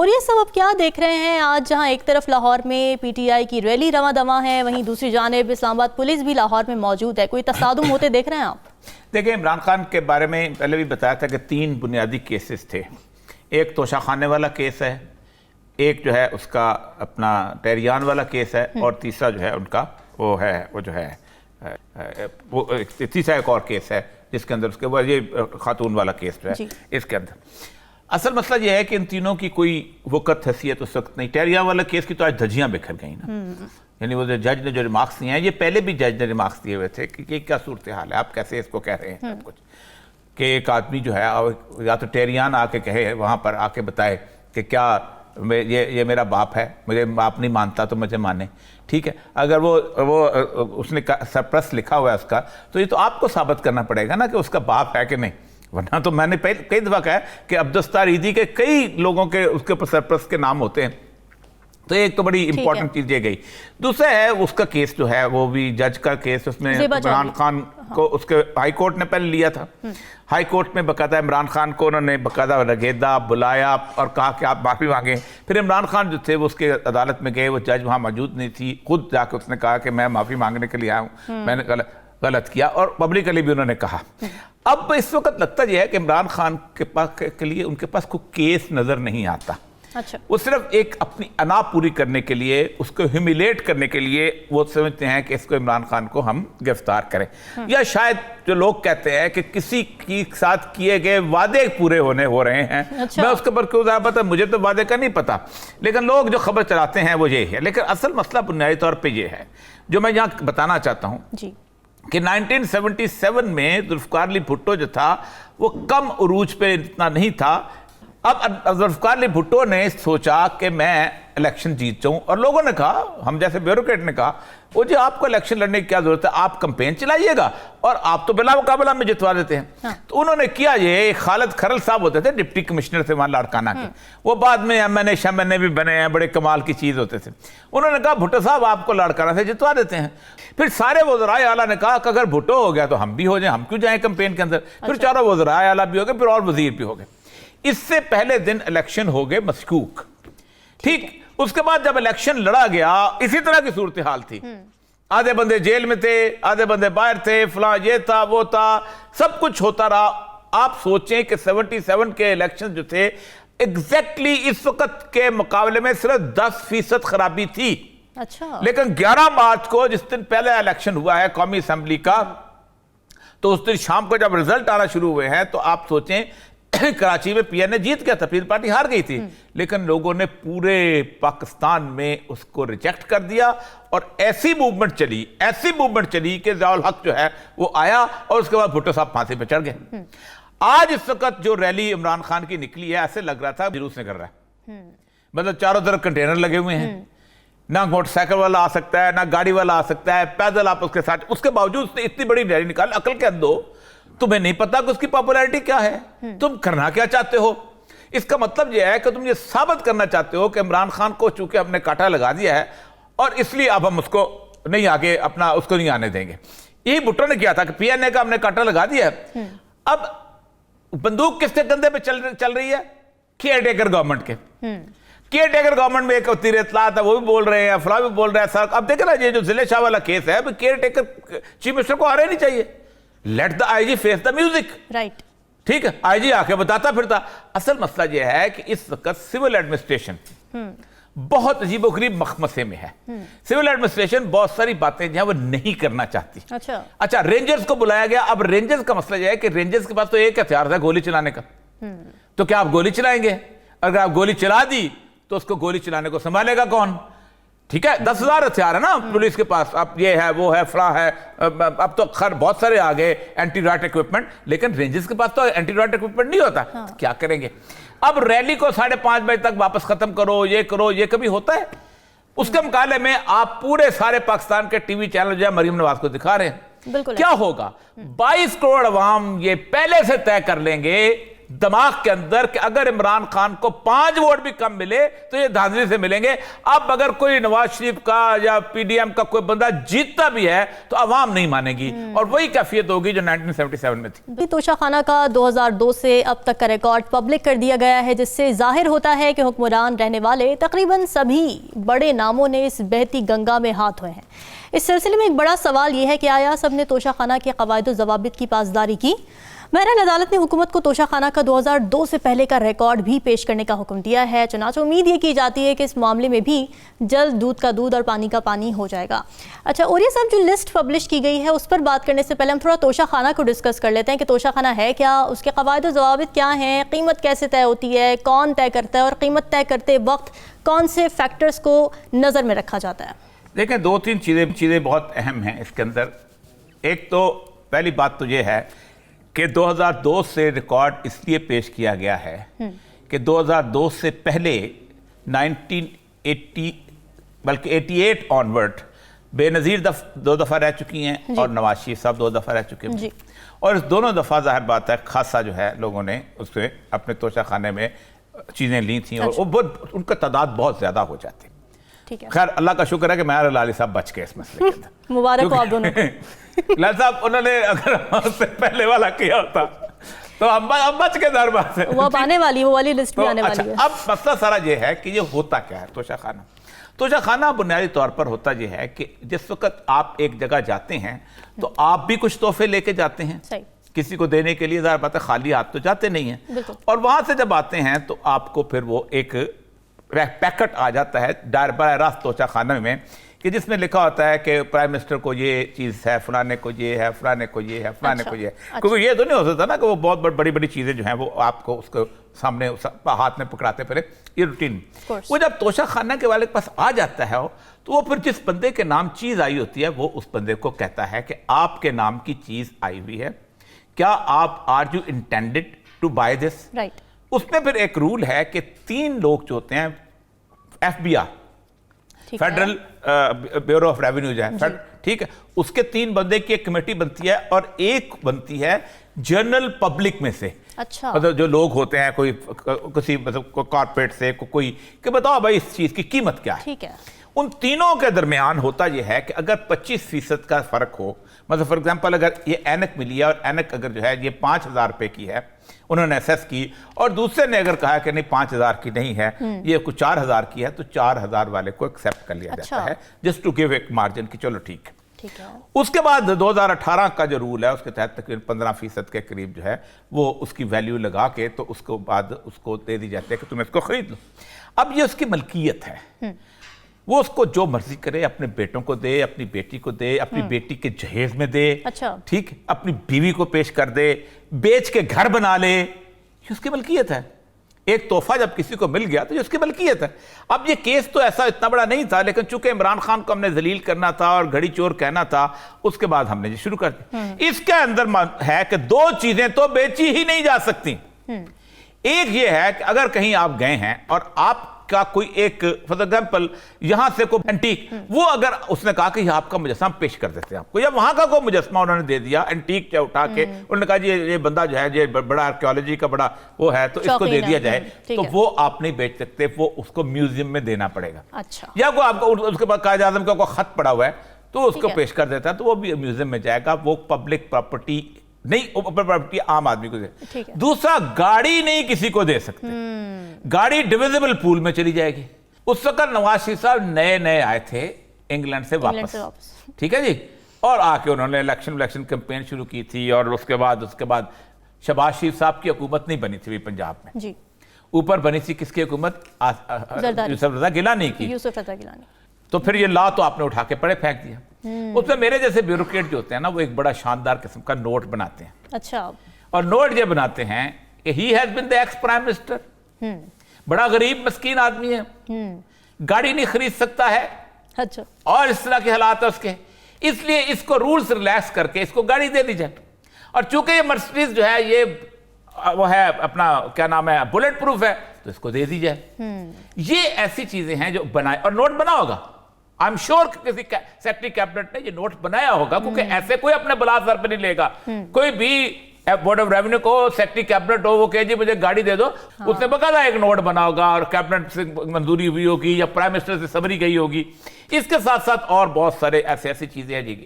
और ये सब अब क्या देख रहे हैं आज, जहां एक तरफ लाहौर में पीटीआई की रैली रवां दवां है, वहीं दूसरी जानिब इस्लामाबाद पुलिस भी लाहौर में मौजूद है, कोई तसादुम होते देख रहे हैं आप? देखिए, इमरान खान के बारे में पहले भी बताया था कि 3 बुनियादी केसेस थे। एक तोशाखाने वाला केस है, एक जो है उसका अपना टेरियान वाला केस है, और तीसरा जो है उनका वो तीसरा एक और केस है जिसके अंदर उसके वो ये खातून वाला केस जो है इसके अंदर। असल मसला ये है कि इन तीनों की कोई वक़्त हैसियत उस वक्त नहीं। टेरियान वाला केस की तो आज धज्जियां बिखर गई ना, यानी वो जो जज ने जो रिमार्क्स दिए हैं, ये पहले भी जज ने रिमार्क्स दिए हुए थे कि क्या सूरत हाल है, आप कैसे इसको कह रहे हैं सब कुछ, कि एक आदमी जो है या तो टेरियान आके कहे, वहाँ पर आके बताए कि क्या ये मेरा बाप है, मुझे बाप नहीं मानता तो मुझे माने, ठीक है। अगर वो उसने सरप्लस लिखा हुआ है उसका, तो ये तो आपको साबित करना पड़ेगा ना कि उसका बाप है कि नहीं, वरना तो मैंने पहले कई दफ़ा कहा है कि अब्दुस्तार ईदी के कई लोगों के उसके ऊपर सरप्लस के नाम होते हैं। तो एक तो बड़ी इंपॉर्टेंट चीज़ ये गई। दूसरा है उसका केस जो है वो भी जज का केस, उसमें इमरान खान को उसके हाई कोर्ट ने पहले लिया था। हाई कोर्ट में बकायदा इमरान खान को उन्होंने बकायदा रगेदा, बुलाया और कहा कि आप माफ़ी मांगें। फिर इमरान खान जो थे वो उसके अदालत में गए, वो जज वहाँ मौजूद नहीं थी, खुद जाकर उसने कहा कि मैं माफ़ी मांगने के लिए आया हूँ, मैंने गलत किया, और पब्लिकली भी उन्होंने कहा। अब इस वक्त लगता यह है कि इमरान खान के पास के लिए उनके पास कोई केस नज़र नहीं आता। अच्छा। वो सिर्फ एक अपनी अना पूरी करने के लिए, उसको ह्यूमिलेट करने के लिए वो समझते हैं कि इसको इमरान खान को हम गिरफ्तार करें, या शायद जो लोग कहते हैं कि किसी के साथ किए गए वादे पूरे हो रहे हैं। अच्छा। मैं उसके ऊपर क्यों ज़्यादा पता, मुझे तो वादे का नहीं पता, लेकिन लोग जो खबर चलाते हैं वो ये है। लेकिन असल मसला बुनियादी तौर पर यह है जो मैं यहाँ बताना चाहता हूँ कि 1977 में जुल्फ़िकार अली भुट्टो जो था वो कम उरूज पे इतना नहीं था। अब जुल्फ़िकार अली भुट्टो ने सोचा कि मैं इलेक्शन जीत जाऊं, और लोगों ने कहा, हम जैसे ब्यूरोक्रेट ने कहा, वो जी आपको इलेक्शन लड़ने की क्या जरूरत है, आप कैंपेन चलाइएगा और आप तो बिला मुकाबला में जितवा देते हैं। हाँ। तो उन्होंने किया ये। खालिद खरल साहब होते थे डिप्टी कमिश्नर थे वहाँ लाड़काना के, वो बाद में MNA भी बने हैं, बड़े कमाल की चीज़ होते थे। उन्होंने कहा भुट्टो साहब आपको लाड़काना से जितवा देते हैं। फिर सारे वज़राए आला ने कहा कि अगर भुट्टो हो गया तो हम भी हो जाएं, हम क्यों जाएं कैंपेन के अंदर। फिर चारों वज़राए आला भी हो गए, फिर और वजीर भी हो गए। इससे पहले दिन इलेक्शन हो गए मशकूक, ठीक। उसके बाद जब इलेक्शन लड़ा गया, इसी तरह की सूरत हाल थी, आधे बंदे जेल में थे, आधे बंदे बाहर थे, फलां ये था वो था, सब कुछ होता रहा। आप सोचें कि 77 के इलेक्शन जो थे एग्जैक्टली इस वक्त के मुकाबले में सिर्फ 10% खराबी थी। अच्छा। लेकिन 11 मार्च को जिस दिन पहले इलेक्शन हुआ है कौमी असेंबली का, तो उस दिन शाम को जब रिजल्ट आना शुरू हुए हैं, तो आप सोचें कराची में PNA जीत गया था, पीपल्स पार्टी हार गई थी, लेकिन लोगों ने पूरे पाकिस्तान में उसको रिजेक्ट कर दिया, और ऐसी मूवमेंट चली कि ज़ियाउल हक जो है वो आया, और उसके बाद भुट्टो साहब फांसी पे चढ़ गए। आज इस वक्त जो रैली इमरान खान की निकली है, ऐसे लग रहा था जुलूस निकल रहा है, मतलब चारों तरफ कंटेनर लगे हुए हैं, ना मोटरसाइकिल वाला आ सकता है, ना गाड़ी वाला आ सकता है, पैदल आप उसके साथ। उसके बावजूद उसने इतनी बड़ी रैली निकाली। अकल के अंदो, तुम्हें नहीं पता कि उसकी पॉपुलैरिटी क्या है, तुम करना क्या चाहते हो। इसका मतलब यह है कि तुम ये साबित करना चाहते हो कि इमरान खान को चूंकि हमने कांटा लगा दिया है और इसलिए अब हम उसको नहीं आगे अपना उसको नहीं आने देंगे। यही भुट्टो ने किया था कि PNA का हमने कांटा लगा दिया है। अब बंदूक किसके कंधे पे चल रही है? केयर टेकर गवर्नमेंट के। केयर टेकर गवर्नमेंट में एक वज़ीर इत्तलात है, वो भी बोल रहे हैं, फलां भी बोल रहे हैं। सर अब देखे ना, ये जो जिले शाह वाला केस है, केयर टेकर चीफ मिनिस्टर को आ रहा ही नहीं चाहिए। Let the IG face the music, right, ठीक है। IG आके बताता फिरता। असल मसला यह है कि इस वक्त सिविल एडमिनिस्ट्रेशन बहुत अजीबोगरीब मखमसे में है। सिविल एडमिनिस्ट्रेशन बहुत सारी बातें जो है वो नहीं करना चाहती। अच्छा, रेंजर्स को बुलाया गया। अब रेंजर्स का मसला यह है कि रेंजर्स के पास तो एक हथियार था, गोली चलाने का। तो क्या आप गोली चलाएंगे? अगर आप गोली चला दी तो उसको गोली चलाने को संभालेगा कौन? ठीक है, 10,000 हथियार है ना पुलिस के पास। अब ये है, वो है, फला है, अब तो खैर बहुत सारे आ गए एंटी राइट इक्विपमेंट, लेकिन रेंजर्स के पास तो एंटी राइट इक्विपमेंट नहीं होता। हाँ। क्या करेंगे? अब रैली को 5:30 बजे तक वापस खत्म करो, ये कभी होता है? उसके मुकाबले में आप पूरे सारे पाकिस्तान के टीवी चैनल जो है मरीम नवाज को दिखा रहे हैं। क्या होगा? 22 करोड़ अवाम ये पहले से तय कर लेंगे दिमाग के अंदर कि अगर इमरान खान को 5 वोट भी कम मिले तो ये धांधली से मिलेंगे। अब अगर कोई नवाज शरीफ का या पीडीएम का कोई बंदा जीतता भी है तो अवाम नहीं मानेगी, और वही कैफियत होगी जो 1977 में थी। तोशाखाना का 2002 से अब तक का रिकॉर्ड पब्लिक कर दिया गया है, जिससे जाहिर होता है कि हुक्मरान रहने वाले तकरीबन सभी बड़े नामों ने इस बहती गंगा में हाथ धोए हैं। इस सिलसिले में एक बड़ा सवाल यह है कि आया सबने तोशाखाना के कवायद व ज़वाबित की पासदारी की? बहरहाल अदालत ने हुकूमत को तोशाखाना का 2002 से पहले का रिकॉर्ड भी पेश करने का हुक्म दिया है। चुनांचे उम्मीद ये की जाती है कि इस मामले में भी जल्द दूध का दूध और पानी का पानी हो जाएगा। अच्छा और ये सब जो लिस्ट पब्लिश की गई है उस पर बात करने से पहले हम थोड़ा तोशाखाना को डिस्कस कर लेते हैं कि तोशाखाना है क्या, उसके कवायद व ज़वाबित क्या हैं, कीमत कैसे तय होती है, कौन तय करता है और कीमत तय करते वक्त कौन से फैक्टर्स को नज़र में रखा जाता है? देखें, 2-3 चीज़ें बहुत अहम हैं इसके अंदर। एक तो पहली बात तो ये है कि 2002 से रिकॉर्ड इसलिए पेश किया गया है कि 2002 से पहले 1980 बल्कि 88 ऑनवर्ड बेनज़ीर 2 दफ़ा रह चुकी हैं और नवाज शरीफ साहब 2 दफ़ा रह चुके हैं, और इस दोनों दफ़ा जाहिर बात है खासा जो है लोगों ने उससे अपने तोशाखाने में चीज़ें ली थी, और वो उनका तादाद बहुत ज़्यादा हो जाती। खैर अल्लाह का शुक्र है कि महर लाली साहब बच गए इस मसले के अंदर। मुबारक हो आप दोनों को। लाल साहब उन्होंने अगर हमसे पहले वाला किया होता तो हम बच के दरबार से। वो अब आने वाली, वो वाली लिस्ट भी आने वाली है। अब मसला सारा ये है कि ये होता क्या है तोशाखाना। तोशाखाना बुनियादी तौर पर होता ये है कि जिस वक्त आप एक जगह जाते हैं तो आप भी कुछ तोहफे लेके जाते हैं, किसी को देने के लिए, ज़ाहिर बात है खाली हाथ तो जाते नहीं हैं, और वहां से जब आते हैं तो आपको फिर वो एक पैकेट आ जाता है बर रास्त तोशाखाना में कि जिसमें लिखा होता है कि प्राइम मिनिस्टर को ये चीज़ है, फलाने को ये है, फलाने को ये है, फलाने को ये है। क्योंकि ये तो नहीं हो सकता ना कि वो बहुत बड़ी बड़ी चीज़ें जो हैं वो आपको उसको सामने हाथ में पकड़ाते फिरे, ये रूटीन। वो जब तोशाखाना के वाले के पास आ जाता है तो वो फिर जिस बंदे के नाम चीज़ आई होती है वो उस बंदे को कहता है कि आपके नाम की चीज़ आई हुई है, क्या आप are you intended to buy this? Right. उसमें फिर एक रूल है कि 3 लोग जो होते हैं, FBI federal bureau of revenue जो है, ठीक है, उसके 3 बंदे की एक कमेटी बनती है और एक बनती है जनरल पब्लिक में से। अच्छा। मतलब जो लोग होते हैं कोई किसी मतलब कॉर्पोरेट से कोई कि बताओ भाई इस चीज की कीमत क्या है। ठीक है। उन तीनों के दरमियान होता यह है कि अगर 25% का फर्क हो, मतलब फॉर एग्जांपल अगर ये ऐनक मिली है और ऐनक अगर जो है ये 5,000 रुपए की है, उन्होंने असेस की, और दूसरे ने अगर कहा कि नहीं 5,000 की नहीं है, ये कुछ 4,000 की है, तो 4,000 वाले को एक्सेप्ट कर लिया जाता है, जस्ट टू गिव एक मार्जिन की चलो ठीक है। उसके बाद 2018 का जो रूल है उसके तहत तकरीबन 15% के करीब जो है वो उसकी वैल्यू लगा के तो उसको बाद उसको दे दी जाती है कि तुम इसको खरीद लो। अब ये उसकी मलकियत है, वो उसको जो मर्जी करे, अपने बेटों को दे, अपनी बेटी को दे, अपनी बेटी के जहेज में दे, अच्छा, ठीक, अपनी बीवी को पेश कर दे, बेच के घर बना ले, ये उसकी मलकियत है। एक तोहफा जब किसी को मिल गया तो ये उसकी मलकियत है। अब ये केस तो ऐसा इतना बड़ा नहीं था, लेकिन चूंकि इमरान खान को हमने जलील करना था और घड़ी चोर कहना था, उसके बाद हमने ये शुरू कर दी। इसके अंदर है कि 2 चीजें तो बेची ही नहीं जा सकती। एक ये है कि अगर कहीं आप गए हैं और आपका कोई एक फॉर एग्जाम्पल यहां से कोई एंटीक, वो अगर उसने कहा कि आपका मुजस्मा पेश कर देते हैं आपको, या वहां का कोई मुजस्मा उन्होंने दे दिया एंटीक उठा के, उन्होंने कहा जी ये बंदा जो है ये बड़ा आर्कियोलॉजी का बड़ा वो है तो इसको दे दिया जाए, तो वो आप नहीं बेच सकते, वो उसको म्यूजियम में देना पड़ेगा। अच्छा। या वो आपको उसके बाद कायदे आज़म का कोई खत पड़ा हुआ है तो उसको पेश कर देता है, तो वो भी म्यूजियम में जाएगा, वो पब्लिक प्रॉपर्टी नहीं, ऊपर प्रॉपर्टी आम आदमी को दे। दूसरा, गाड़ी नहीं किसी को दे सकते, गाड़ी डिविजिबल पूल में चली जाएगी। उस वक्त नवाज शरीफ साहब नए आए थे इंग्लैंड से वापस, ठीक है जी, और आके उन्होंने इलेक्शन कैंपेन शुरू की थी, और उसके बाद शहबाज शरीफ साहब की हुकूमत नहीं बनी थी पंजाब में जी, ऊपर बनी थी किसकी हुकूमत? यूसुफ रज़ा गिलानी की। तो फिर ये ला तो आपने उठा के पड़े फेंक दिया। उसमें मेरे जैसे ब्यूरोक्रेट जो होते हैं ना, वो एक बड़ा शानदार किस्म का नोट बनाते हैं। अच्छा। और नोट ये बनाते हैं कि he has been the ex prime minister, बड़ा गरीब मस्कीन आदमी है, गाड़ी नहीं खरीद सकता है, अच्छा, और इस तरह के हालात है उसके, इसलिए इसको रूल्स रिलैक्स करके इसको गाड़ी दे दी जाए। और चूंकि ये मर्सिडीज जो है ये वो है अपना क्या नाम है बुलेट प्रूफ है, तो इसको दे दी जाए। ये ऐसी चीजें हैं जो बनाए, और नोट बना होगा, आई एम श्योर किसी सेक्रेटरी कैबिनेट ने ये नोट बनाया होगा, क्योंकि ऐसे कोई अपने बला सर पे नहीं लेगा। कोई भी बोर्ड ऑफ रेवेन्यू को सेक्रेटरी कैबिनेट हो, वो कहे जी मुझे गाड़ी दे दो, उसने बकायदा एक नोट बना होगा और कैबिनेट से मंजूरी हुई होगी या प्राइम मिनिस्टर से समरी गई होगी। इसके साथ साथ और बहुत सारे ऐसी चीजें हैं जी।